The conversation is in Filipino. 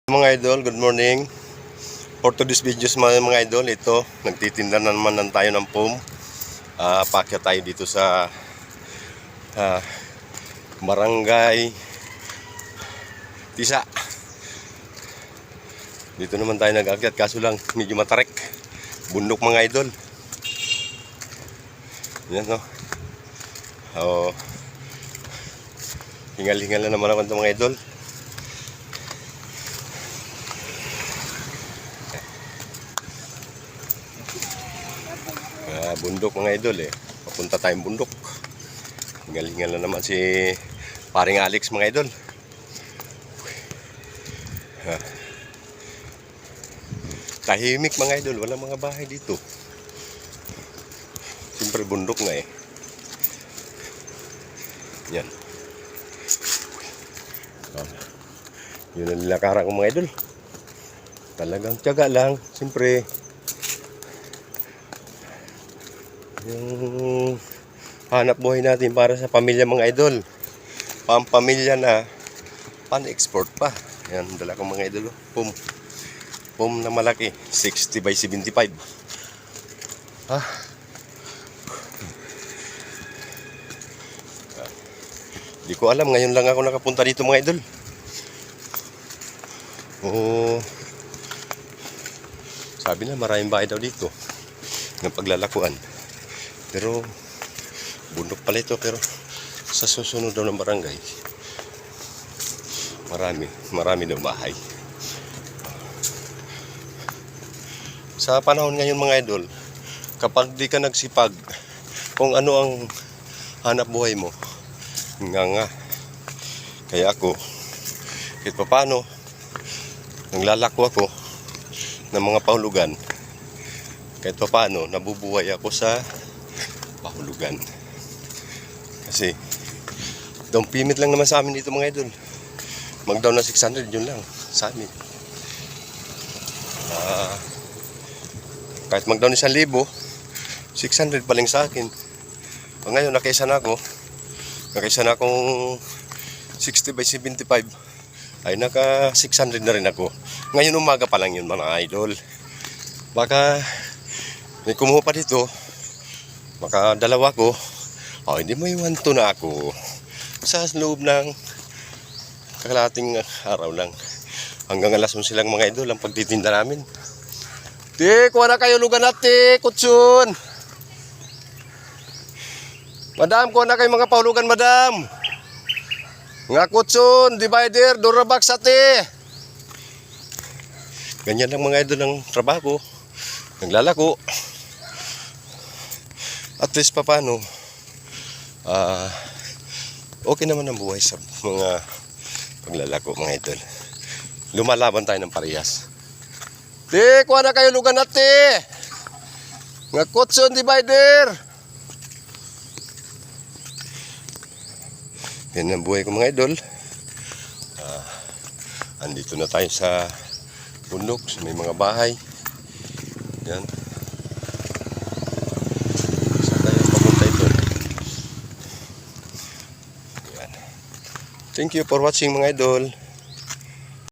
Mga idol, good morning. For today's videos mga idol, ito, nagtitinda na naman tayo ng foam. Paakyat tayo dito sa Barangay Tisa. Dito naman tayo nag-akyat, kaso lang medyo matarek. Bundok mga idol. Yan no. Hingal-hingal na naman ako ito mga idol. Bundok mga idol papunta tayong bundok. Hingal-hingal na naman si paring Alex mga idol. Tahimik mga idol, wala mga bahay dito. Siyempre bundok nga yan. Yun ang nilakaran ko mga idol. Talagang tiyaga lang, siyempre yung hanap buhay natin para sa pamilya mga idol. Pampamilya na pan-export pa. Yan, dala ko mga idol. Pum na malaki, 60 by 75. Di ko alam, ngayon lang ako nakapunta dito mga idol. Sabi na maraming bahay daw dito ng paglalakuan. Pero bundok pala ito, pero sa susunod daw ng barangay marami daw bahay. Sa panahon ngayon mga idol, kapag di ka nagsipag kung ano ang hanap buhay mo, nga kaya ako kahit paano naglalako ako ng mga pahulugan. Kahit paano nabubuhay ako sa pahulugan. Kasi down payment lang naman sa amin dito mga idol. Mag-down na 600, yun lang sa amin. Kahit mag-down 1,000, 600 pa lang sa akin. Ngayon nakaisa na akong 60 by 75. Ay naka 600 na rin ako. Ngayon umaga pa lang yun mga idol. Baka may kumuha pa dito, maka dalawa ko, hindi mo iwan to na ako. Sa loob ng kalating araw lang. Hanggang alas 11 silang mga idol ang pagtitinda namin. Ti, kuha na kayo lugan natin, kutsun. Madam, kuha na kayo mga pahulugan, madam. Nga kutsun, divider, durabox ate. Ganyan lang mga idol ng trabaho. Naglalako. At least pa paano, okay naman ang buhay sa mga paglalako mga idol. Lumalaban tayo ng parehas. Ti, kuha na kayo lugan ate. Nga kutsun divider. Yan ang buhay ko mga idol. Andito na tayo sa bundok, may mga bahay. Yan. Thank you for watching mga idol.